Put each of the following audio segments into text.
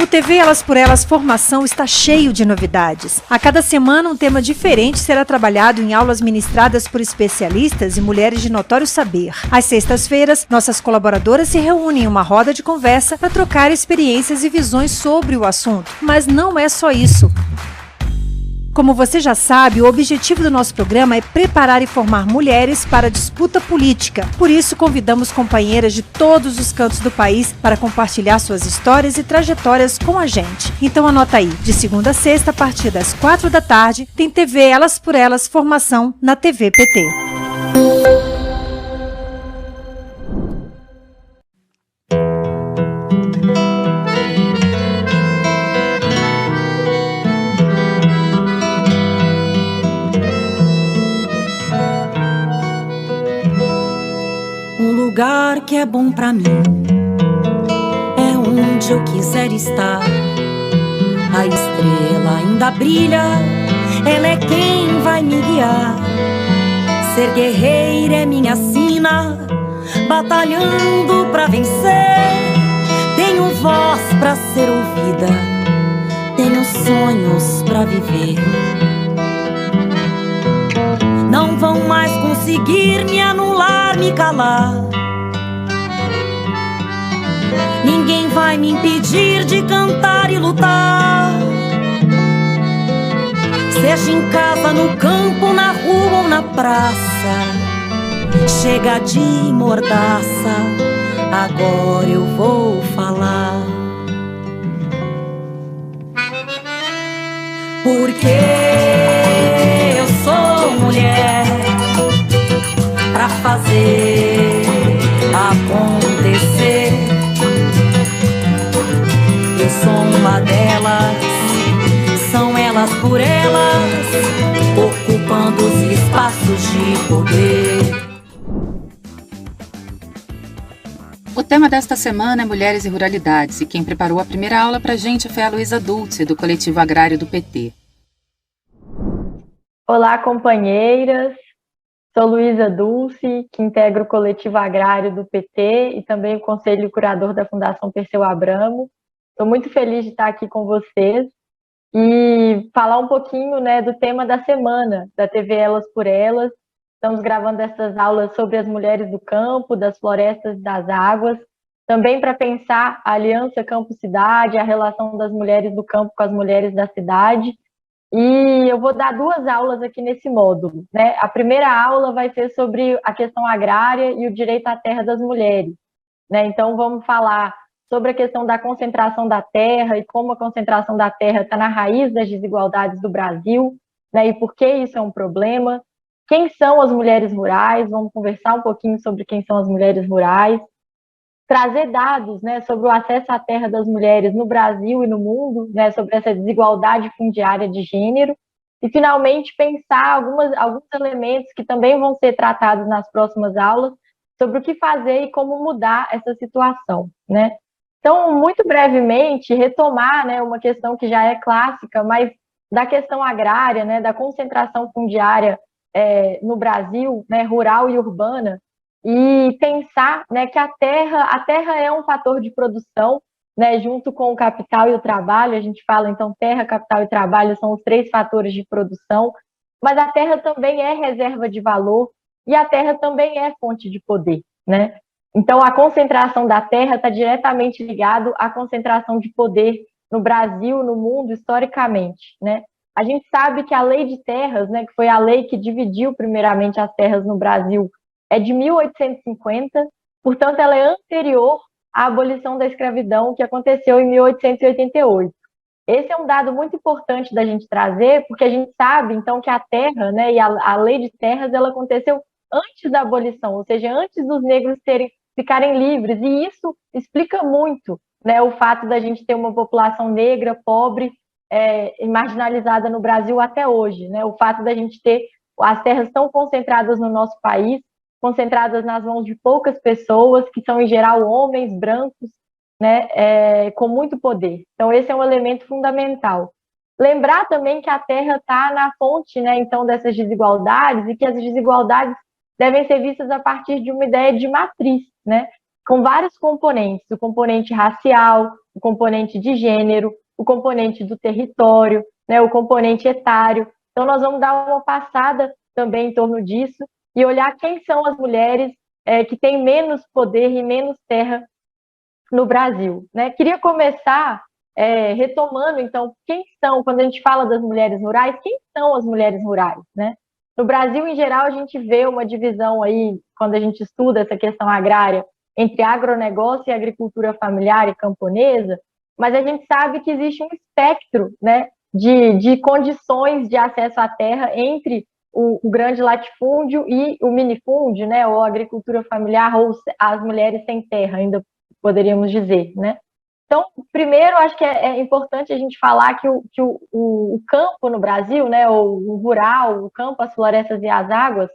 TV Elas por Elas Formação está cheio de novidades. A cada semana um tema diferente será trabalhado em aulas ministradas por especialistas e mulheres de notório saber. Às sextas-feiras, nossas colaboradoras se reúnem em uma roda de conversa para trocar experiências e visões sobre o assunto. Mas não é só isso. Como você já sabe, o objetivo do nosso programa é preparar e formar mulheres para a disputa política. Por isso, convidamos companheiras de todos os cantos do país para compartilhar suas histórias e trajetórias com a gente. Então anota aí, de segunda a sexta, a partir das 4 da tarde, tem TV Elas por Elas Formação na TV PT. Lugar que é bom pra mim é onde eu quiser estar. A estrela ainda brilha, ela é quem vai me guiar. Ser guerreira é minha sina, batalhando pra vencer. Tenho voz pra ser ouvida, tenho sonhos pra viver. Não vão mais conseguir me anular, me calar. Ninguém vai me impedir de cantar e lutar. Seja em casa, no campo, na rua ou na praça. Chega de mordaça, agora eu vou falar. Porque eu sou mulher pra fazer acontecer. Eu sou uma delas, são elas por elas, ocupando os espaços de poder. O tema desta semana é Mulheres e Ruralidades, e quem preparou a primeira aula pra gente foi a Luísa Dulce, do Coletivo Agrário do PT. Olá, companheiras. Sou Luísa Dulce, que integra o Coletivo Agrário do PT e também o Conselho Curador da Fundação Perseu Abramo. Estou muito feliz de estar aqui com vocês e falar um pouquinho, do tema da semana, da TV Elas por Elas. Estamos gravando essas aulas sobre as mulheres do campo, das florestas e das águas, também para pensar a aliança campo-cidade, a relação das mulheres do campo com as mulheres da cidade. E eu vou dar 2 aulas aqui nesse módulo, A primeira aula vai ser sobre a questão agrária e o direito à terra das mulheres, Então vamos falar sobre a questão da concentração da terra e como a concentração da terra está na raiz das desigualdades do Brasil, E por que isso é um problema. Quem são as mulheres rurais? Vamos conversar um pouquinho sobre quem são as mulheres rurais. Trazer dados, sobre o acesso à terra das mulheres no Brasil e no mundo, sobre essa desigualdade fundiária de gênero. E, finalmente, pensar alguns elementos que também vão ser tratados nas próximas aulas sobre o que fazer e como mudar essa situação, Então, muito brevemente, retomar, uma questão que já é clássica, mas da questão agrária, da concentração fundiária no Brasil, rural e urbana, e pensar que a terra é um fator de produção, junto com o capital e o trabalho. A gente fala, então, terra, capital e trabalho são os 3 fatores de produção, mas a terra também é reserva de valor e a terra também é fonte de poder, Então, a concentração da terra está diretamente ligado à concentração de poder no Brasil, no mundo, historicamente, A gente sabe que a Lei de Terras, que foi a lei que dividiu primeiramente as terras no Brasil, é de 1850, portanto, ela é anterior à abolição da escravidão, que aconteceu em 1888. Esse é um dado muito importante da gente trazer, porque a gente sabe, então, que a terra, e a lei de terras, ela aconteceu antes da abolição, ou seja, antes dos negros ficarem livres, e isso explica muito, o fato da gente ter uma população negra, pobre, e marginalizada no Brasil até hoje, O fato da gente ter as terras tão concentradas no nosso país, concentradas nas mãos de poucas pessoas, que são, em geral, homens brancos, com muito poder. Então, esse é um elemento fundamental. Lembrar também que a terra está na fonte, então, dessas desigualdades, e que as desigualdades devem ser vistas a partir de uma ideia de matriz, com vários componentes, o componente racial, o componente de gênero, o componente do território, né, o componente etário. Então, nós vamos dar uma passada também em torno disso e olhar quem são as mulheres que têm menos poder e menos terra no Brasil, né? Queria começar retomando, então, quem são, quando a gente fala das mulheres rurais, quem são as mulheres rurais, né? No Brasil, em geral, a gente vê uma divisão aí, quando a gente estuda essa questão agrária, entre agronegócio e agricultura familiar e camponesa, mas a gente sabe que existe um espectro, né, de condições de acesso à terra entre o grande latifúndio e o minifúndio, né, ou a agricultura familiar, ou as mulheres sem terra, ainda poderíamos dizer, né? Então, primeiro, acho que é importante a gente falar que o campo no Brasil, né, o rural, o campo, as florestas e as águas,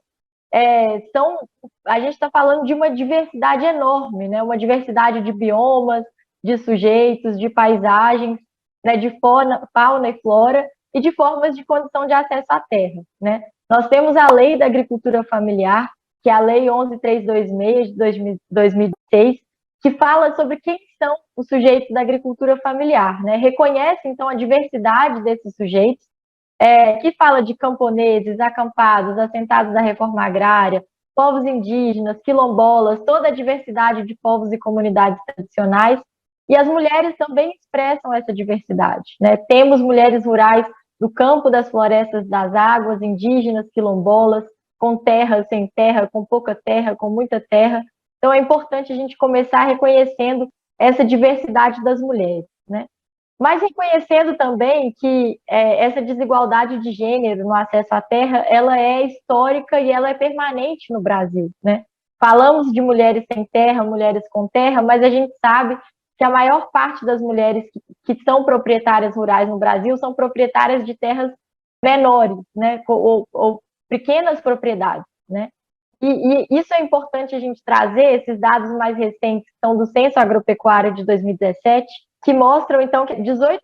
a gente está falando de uma diversidade enorme, né, uma diversidade de biomas, de sujeitos, de paisagens, né, de fauna e flora e de formas de condição de acesso à terra, né? Nós temos a Lei da Agricultura Familiar, que é a Lei 11.326 de 2006, que fala sobre quem são os sujeitos da agricultura familiar, né? Reconhece, então, a diversidade desses sujeitos, que fala de camponeses, acampados, assentados da reforma agrária, povos indígenas, quilombolas, toda a diversidade de povos e comunidades tradicionais, e as mulheres também expressam essa diversidade, né? Temos mulheres rurais do campo, das florestas, das águas, indígenas, quilombolas, com terra, sem terra, com pouca terra, com muita terra. Então, é importante a gente começar reconhecendo essa diversidade das mulheres, né? Mas reconhecendo também que essa desigualdade de gênero no acesso à terra, ela é histórica e ela é permanente no Brasil, né? Falamos de mulheres sem terra, mulheres com terra, mas a gente sabe que a maior parte das mulheres que são proprietárias rurais no Brasil são proprietárias de terras menores, né? Ou pequenas propriedades, né? E isso é importante a gente trazer, esses dados mais recentes, que são do Censo Agropecuário de 2017, que mostram, então, que 18%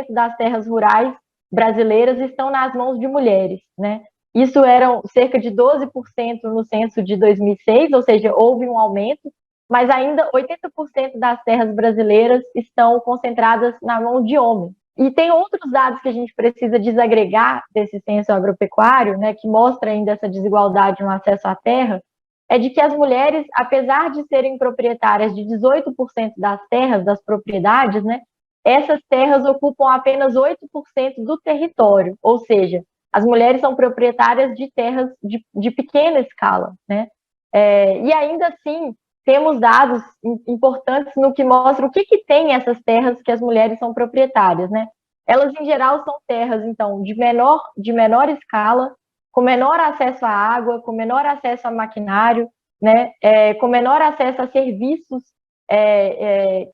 das terras rurais brasileiras estão nas mãos de mulheres, né? Isso eram cerca de 12% no censo de 2006, ou seja, houve um aumento, mas ainda 80% das terras brasileiras estão concentradas na mão de homens. E tem outros dados que a gente precisa desagregar desse censo agropecuário, né, que mostra ainda essa desigualdade no acesso à terra, é de que as mulheres, apesar de serem proprietárias de 18% das terras, das propriedades, né, essas terras ocupam apenas 8% do território, ou seja, as mulheres são proprietárias de terras de pequena escala, né? E ainda assim, temos dados importantes no que mostra o que tem essas terras que as mulheres são proprietárias, né? Elas, em geral, são terras, então, de menor escala, com menor acesso à água, com menor acesso a maquinário, né? Com menor acesso a serviços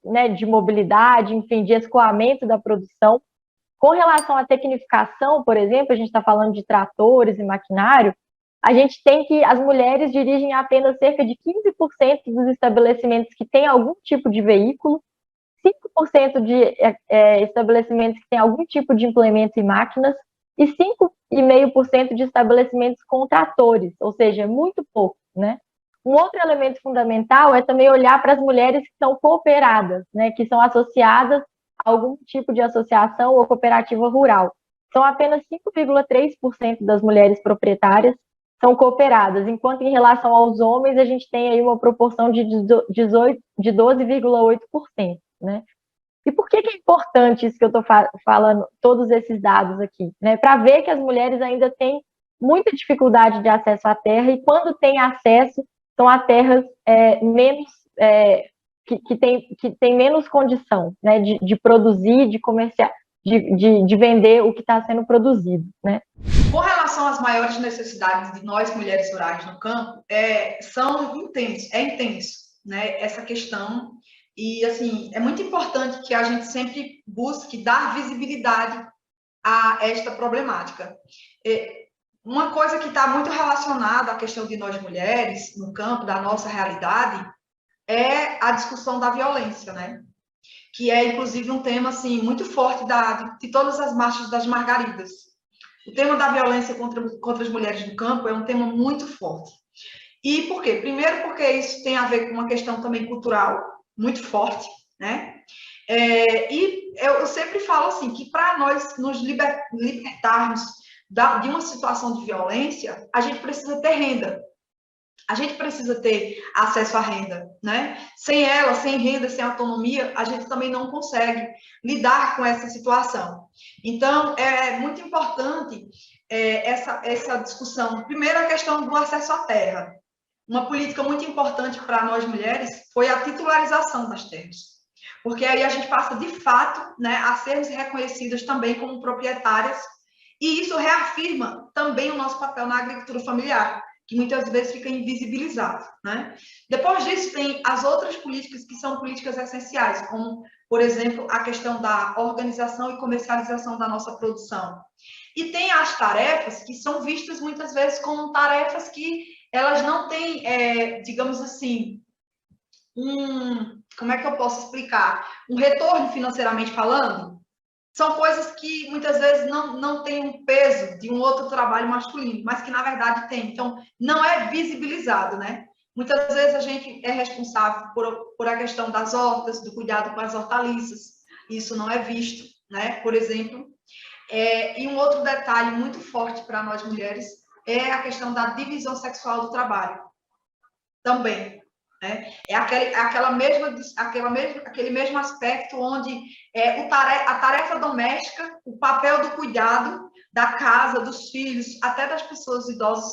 né, de mobilidade, enfim, de escoamento da produção. Com relação à tecnificação, por exemplo, a gente está falando de tratores e maquinário, a gente tem que as mulheres dirigem apenas cerca de 15% dos estabelecimentos que têm algum tipo de veículo, 5% de estabelecimentos que têm algum tipo de implemento e máquinas, e 5,5% de estabelecimentos com tratores, ou seja, muito pouco, né? Um outro elemento fundamental é também olhar para as mulheres que são cooperadas, né, que são associadas a algum tipo de associação ou cooperativa rural. São apenas 5,3% das mulheres proprietárias são cooperadas, enquanto em relação aos homens a gente tem aí uma proporção de 12,8%, né? E por que é importante isso que eu estou falando, todos esses dados aqui, né? Para ver que as mulheres ainda têm muita dificuldade de acesso à terra e quando têm acesso são a terras que tem menos condição, né, de produzir, de comerciar, de vender o que está sendo produzido, né? Com relação às maiores necessidades de nós, mulheres rurais no campo, é intenso, né, essa questão. E, assim, é muito importante que a gente sempre busque dar visibilidade a esta problemática. Uma coisa que está muito relacionada à questão de nós mulheres no campo, da nossa realidade, é a discussão da violência, né? Que é, inclusive, um tema assim, muito forte de todas as marchas das Margaridas. O tema da violência contra as mulheres no campo é um tema muito forte. E por quê? Primeiro porque isso tem a ver com uma questão também cultural muito forte, né? E eu sempre falo assim, que para nós nos libertarmos de uma situação de violência, a gente precisa ter renda. A gente precisa ter acesso à renda, né? Sem ela, sem renda, sem autonomia, a gente também não consegue lidar com essa situação. Então, é muito importante essa discussão. Primeiro, a questão do acesso à terra. Uma política muito importante para nós mulheres foi a titularização das terras. Porque aí a gente passa, de fato, né, a sermos reconhecidas também como proprietárias, e isso reafirma também o nosso papel na agricultura familiar, que muitas vezes fica invisibilizado, né? Depois disso, tem as outras políticas que são políticas essenciais, como, por exemplo, a questão da organização e comercialização da nossa produção. E tem as tarefas que são vistas muitas vezes como tarefas que elas não têm, digamos assim, como é que eu posso explicar? Um retorno financeiramente falando. São coisas que muitas vezes não têm um peso de um outro trabalho masculino, mas que na verdade tem. Então, não é visibilizado, né? Muitas vezes a gente é responsável por a questão das hortas, do cuidado com as hortaliças. Isso não é visto, né? Por exemplo. E um outro detalhe muito forte para nós mulheres é a questão da divisão sexual do trabalho. Também. Né? Aquele mesmo aspecto onde a tarefa doméstica, o papel do cuidado da casa, dos filhos, até das pessoas idosas,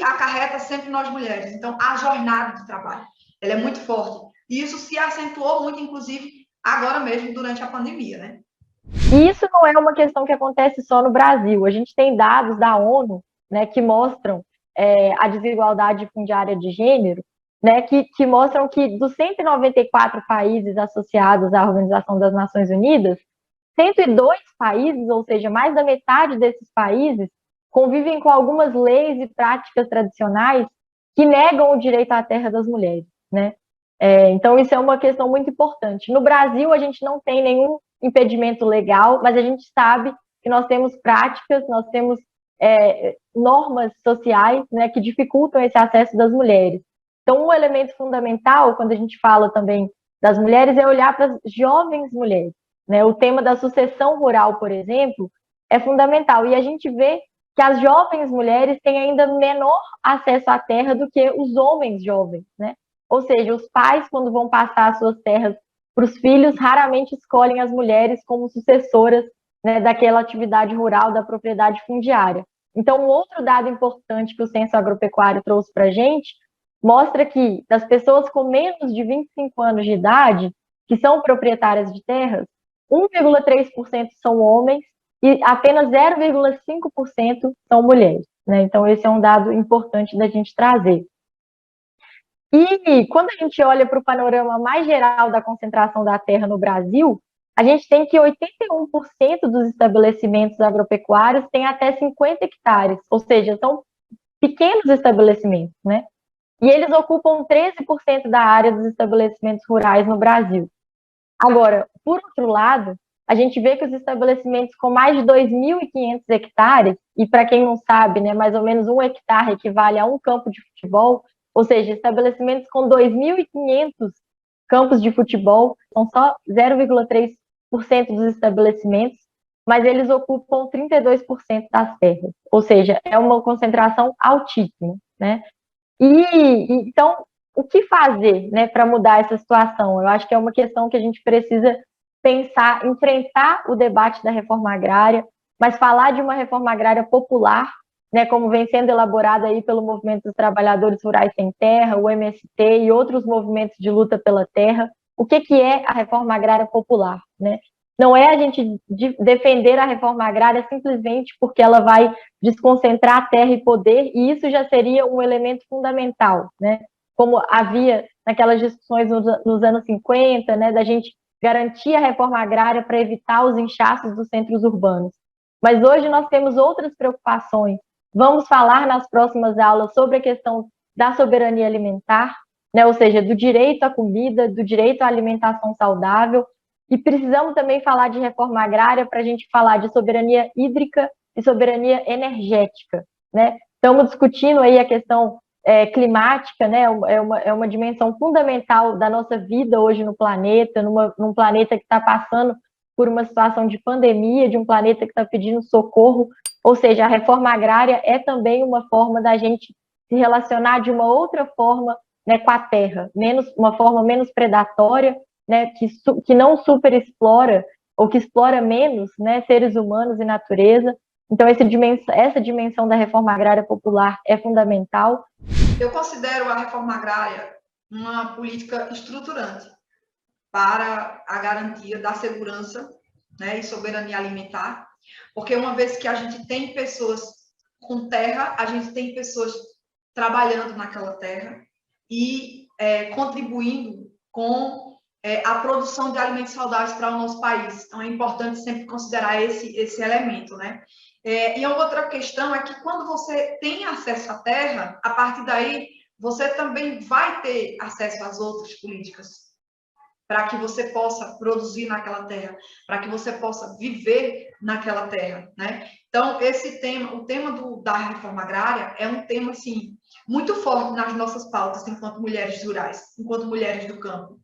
acarreta sempre nós mulheres. Então, a jornada de trabalho, ela é muito forte. E isso se acentuou muito, inclusive, agora mesmo, durante a pandemia, né? E isso não é uma questão que acontece só no Brasil. A gente tem dados da ONU, né, que mostram a desigualdade fundiária de gênero, né, que mostram que dos 194 países associados à Organização das Nações Unidas, 102 países, ou seja, mais da metade desses países, convivem com algumas leis e práticas tradicionais que negam o direito à terra das mulheres, né? Então, isso é uma questão muito importante. No Brasil, a gente não tem nenhum impedimento legal, mas a gente sabe que nós temos práticas, nós temos normas sociais, né, que dificultam esse acesso das mulheres. Então, um elemento fundamental, quando a gente fala também das mulheres, é olhar para as jovens mulheres, né? O tema da sucessão rural, por exemplo, é fundamental. E a gente vê que as jovens mulheres têm ainda menor acesso à terra do que os homens jovens, né? Ou seja, os pais, quando vão passar as suas terras para os filhos, raramente escolhem as mulheres como sucessoras, né, daquela atividade rural, da propriedade fundiária. Então, um outro dado importante que o Censo Agropecuário trouxe para a gente mostra que das pessoas com menos de 25 anos de idade, que são proprietárias de terras, 1,3% são homens e apenas 0,5% são mulheres, né? Então, esse é um dado importante da gente trazer. E quando a gente olha para o panorama mais geral da concentração da terra no Brasil, a gente tem que 81% dos estabelecimentos agropecuários têm até 50 hectares, ou seja, são pequenos estabelecimentos, né? E eles ocupam 13% da área dos estabelecimentos rurais no Brasil. Agora, por outro lado, a gente vê que os estabelecimentos com mais de 2.500 hectares, e para quem não sabe, né, mais ou menos 1 hectare equivale a um campo de futebol, ou seja, estabelecimentos com 2.500 campos de futebol, são só 0,3% dos estabelecimentos, mas eles ocupam 32% das terras, ou seja, é uma concentração altíssima, né? Então, o que fazer, né, para mudar essa situação? Eu acho que é uma questão que a gente precisa pensar, enfrentar o debate da reforma agrária, mas falar de uma reforma agrária popular, né, como vem sendo elaborada aí pelo Movimento dos Trabalhadores Rurais Sem Terra, o MST e outros movimentos de luta pela terra. O que é a reforma agrária popular, né? Não é a gente defender a reforma agrária simplesmente porque ela vai desconcentrar terra e poder, e isso já seria um elemento fundamental, né? Como havia naquelas discussões nos anos 50, né, da gente garantir a reforma agrária para evitar os inchaços dos centros urbanos. Mas hoje nós temos outras preocupações. Vamos falar nas próximas aulas sobre a questão da soberania alimentar, né, ou seja, do direito à comida, do direito à alimentação saudável, e precisamos também falar de reforma agrária para a gente falar de soberania hídrica e soberania energética, né? Estamos discutindo aí a questão climática, né, é uma dimensão fundamental da nossa vida hoje no planeta, num planeta que está passando por uma situação de pandemia, de um planeta que está pedindo socorro, ou seja, a reforma agrária é também uma forma da gente se relacionar de uma outra forma, né, com a terra, uma forma menos predatória, né, que não superexplora, ou que explora menos, né, seres humanos e natureza. Então, essa dimensão da reforma agrária popular é fundamental. Eu considero a reforma agrária uma política estruturante para a garantia da segurança, né, e soberania alimentar, porque uma vez que a gente tem pessoas com terra, a gente tem pessoas trabalhando naquela terra e contribuindo com a produção de alimentos saudáveis para o nosso país. Então, é importante sempre considerar esse elemento, né? E a outra questão é que quando você tem acesso à terra, a partir daí, você também vai ter acesso às outras políticas, para que você possa produzir naquela terra, para que você possa viver naquela terra, né? Então, o tema da reforma agrária é um tema, assim, muito forte nas nossas pautas enquanto mulheres rurais, enquanto mulheres do campo.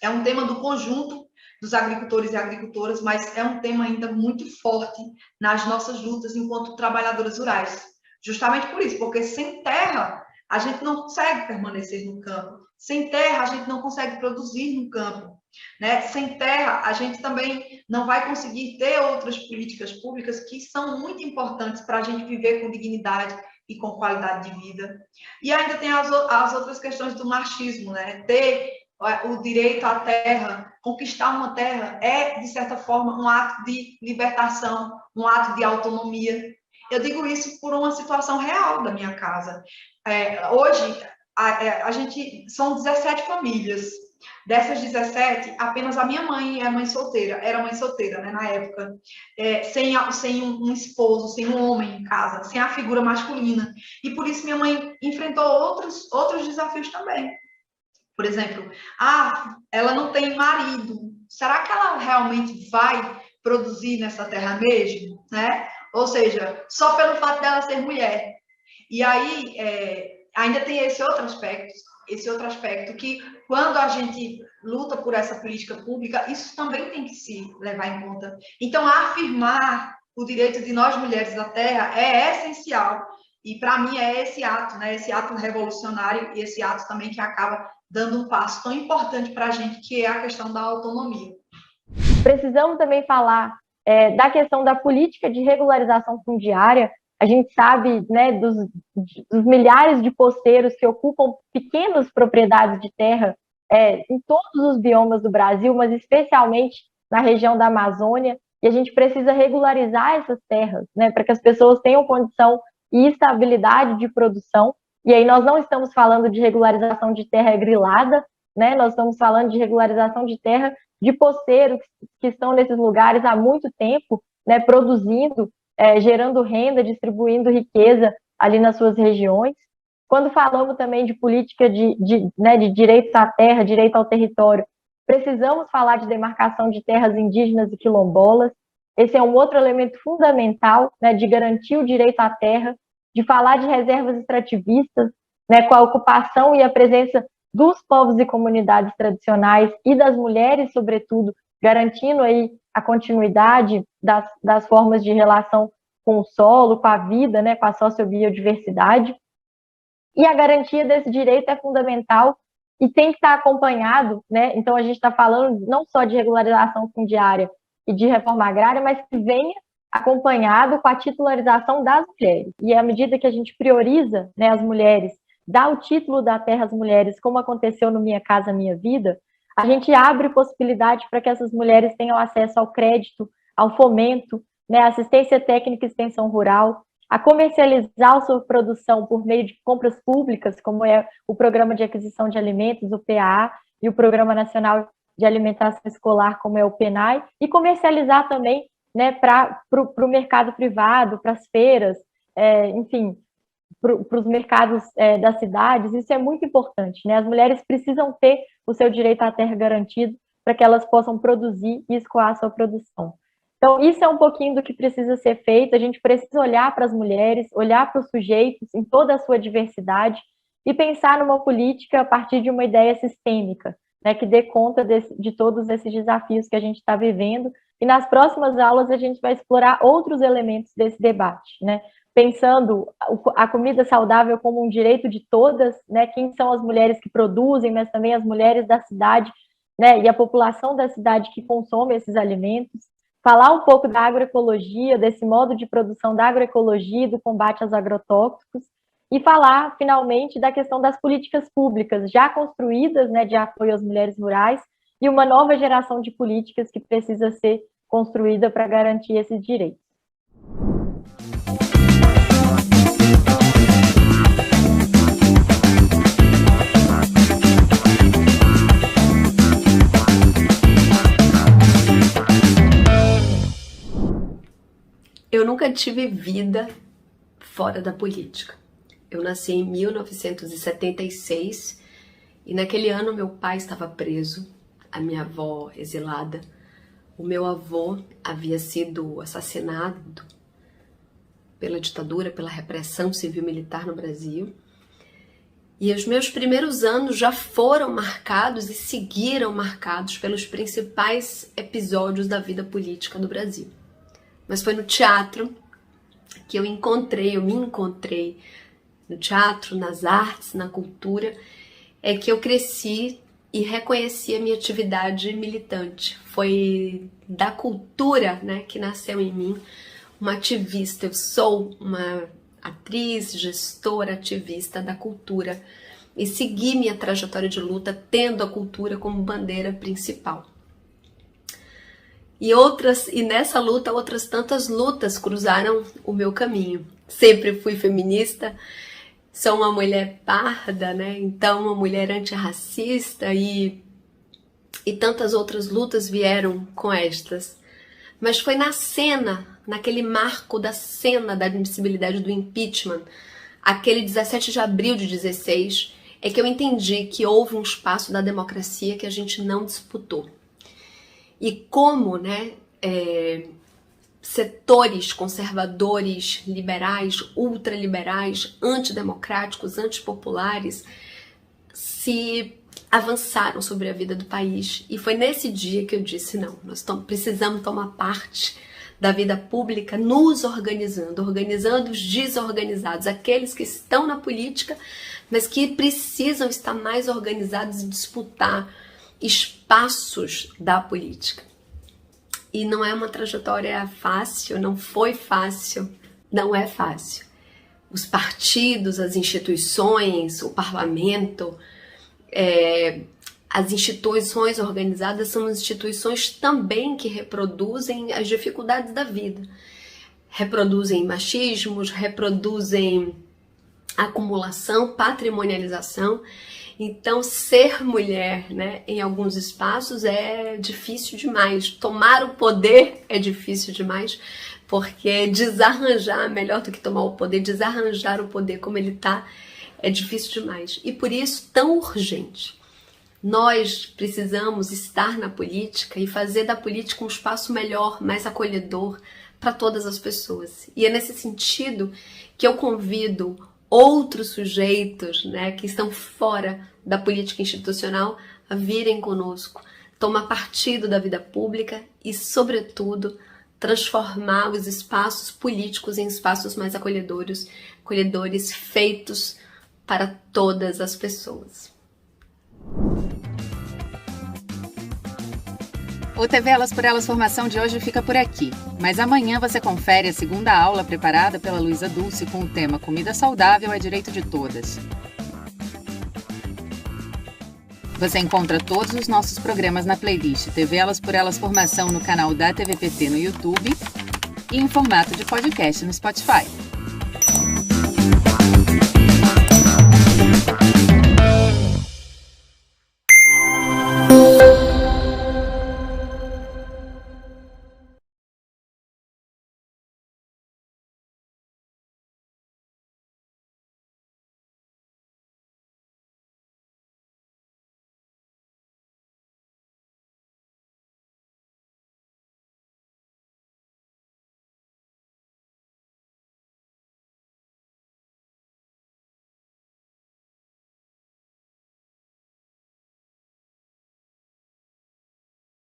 É um tema do conjunto dos agricultores e agricultoras, mas é um tema ainda muito forte nas nossas lutas enquanto trabalhadoras rurais. Justamente por isso, porque sem terra a gente não consegue permanecer no campo. Sem terra a gente não consegue produzir no campo, né? Sem terra a gente também não vai conseguir ter outras políticas públicas que são muito importantes para a gente viver com dignidade e com qualidade de vida. E ainda tem as outras questões do machismo, né? Ter o direito à terra, conquistar uma terra é, de certa forma, um ato de libertação, um ato de autonomia. Eu digo isso por uma situação real da minha casa. Hoje, a gente são 17 famílias. Dessas 17, apenas a minha mãe era mãe solteira, né, na época, sem um esposo, sem um homem em casa, sem a figura masculina. E por isso minha mãe enfrentou outros desafios também. Por exemplo, ela não tem marido. Será que ela realmente vai produzir nessa terra mesmo, né? Ou seja, só pelo fato dela ser mulher. E aí, ainda tem esse outro aspecto que, quando a gente luta por essa política pública, isso também tem que se levar em conta. Então, afirmar o direito de nós mulheres à terra é essencial. E, para mim, é esse ato, né? Esse ato revolucionário e esse ato também que acaba dando um passo tão importante para a gente, que é a questão da autonomia. Precisamos também falar da questão da política de regularização fundiária. A gente sabe, né, dos milhares de posteiros que ocupam pequenas propriedades de terra em todos os biomas do Brasil, mas especialmente na região da Amazônia, e a gente precisa regularizar essas terras, né, para que as pessoas tenham condição e estabilidade de produção. E aí nós não estamos falando de regularização de terra grilada, né, nós estamos falando de regularização de terra de posteiros que estão nesses lugares há muito tempo, né, produzindo, gerando renda, distribuindo riqueza ali nas suas regiões. Quando falamos também de política de direito à terra, direito ao território, precisamos falar de demarcação de terras indígenas e quilombolas. Esse é um outro elemento fundamental, né, de garantir o direito à terra, de falar de reservas extrativistas, né, com a ocupação e a presença dos povos e comunidades tradicionais e das mulheres, sobretudo, garantindo aí a continuidade das formas de relação com o solo, com a vida, né, com a sociobiodiversidade. E a garantia desse direito é fundamental e tem que estar acompanhado, né? Então, a gente está falando não só de regularização fundiária e de reforma agrária, mas que venha acompanhado com a titularização das mulheres. E à medida que a gente prioriza, né, as mulheres, dá o título da terra às mulheres, como aconteceu no Minha Casa Minha Vida, a gente abre possibilidade para que essas mulheres tenham acesso ao crédito, ao fomento, né, assistência técnica e extensão rural, a comercializar a sua produção por meio de compras públicas, como é o Programa de Aquisição de Alimentos, o PAA, e o Programa Nacional de Alimentação Escolar, como é o PNAE, e comercializar também, né, para o mercado privado, para as feiras, enfim, para os mercados das cidades. Isso é muito importante, né? As mulheres precisam ter o seu direito à terra garantido para que elas possam produzir e escoar a sua produção. Então, isso é um pouquinho do que precisa ser feito. A gente precisa olhar para as mulheres, olhar para os sujeitos em toda a sua diversidade e pensar numa política a partir de uma ideia sistêmica, né, que dê conta de todos esses desafios que a gente está vivendo. E nas próximas aulas a gente vai explorar outros elementos desse debate, né? Pensando a comida saudável como um direito de todas, né? Quem são as mulheres que produzem, mas também as mulheres da cidade, né? E a população da cidade que consome esses alimentos. Falar um pouco da agroecologia, desse modo de produção da agroecologia e do combate aos agrotóxicos, e falar, finalmente, da questão das políticas públicas já construídas, né, de apoio às mulheres rurais, e uma nova geração de políticas que precisa ser construída para garantir esses direitos. Eu nunca tive vida fora da política. Eu nasci em 1976 e naquele ano meu pai estava preso, a minha avó exilada, o meu avô havia sido assassinado pela ditadura, pela repressão civil-militar no Brasil. E os meus primeiros anos já foram marcados e seguiram marcados pelos principais episódios da vida política do Brasil. Mas foi no teatro que eu me encontrei no teatro, nas artes, na cultura, é que eu cresci e reconheci a minha atividade militante. Foi da cultura, né, que nasceu em mim uma ativista. Eu sou uma atriz, gestora, ativista da cultura e segui minha trajetória de luta tendo a cultura como bandeira principal. E nessa luta, outras tantas lutas cruzaram o meu caminho. Sempre fui feminista, sou uma mulher parda, né? Então uma mulher antirracista e tantas outras lutas vieram com estas. Mas foi naquele marco da cena da admissibilidade do impeachment, aquele 17 de abril de 16, é que eu entendi que houve um espaço da democracia que a gente não disputou. E como, né, setores conservadores, liberais, ultraliberais, antidemocráticos, antipopulares se avançaram sobre a vida do país. E foi nesse dia que eu disse, não, nós precisamos tomar parte da vida pública nos organizando os desorganizados, aqueles que estão na política, mas que precisam estar mais organizados e disputar espaços da política. E não é uma trajetória fácil, não foi fácil, não é fácil. Os partidos, as instituições, o parlamento, as instituições organizadas são instituições também que reproduzem as dificuldades da vida. Reproduzem machismos, reproduzem acumulação, patrimonialização. Então, ser mulher, né, em alguns espaços é difícil demais. Tomar o poder é difícil demais, porque desarranjar, melhor do que tomar o poder, desarranjar o poder como ele está, é difícil demais. E por isso, tão urgente. Nós precisamos estar na política e fazer da política um espaço melhor, mais acolhedor para todas as pessoas. E é nesse sentido que eu convido outros sujeitos, né, que estão fora da política institucional a virem conosco, tomar partido da vida pública e, sobretudo, transformar os espaços políticos em espaços mais acolhedores feitos para todas as pessoas. O TV Elas por Elas Formação de hoje fica por aqui, mas amanhã você confere a segunda aula preparada pela Luísa Dulce com o tema Comida Saudável é Direito de Todas. Você encontra todos os nossos programas na playlist TV Elas por Elas Formação no canal da TVPT no YouTube e em formato de podcast no Spotify.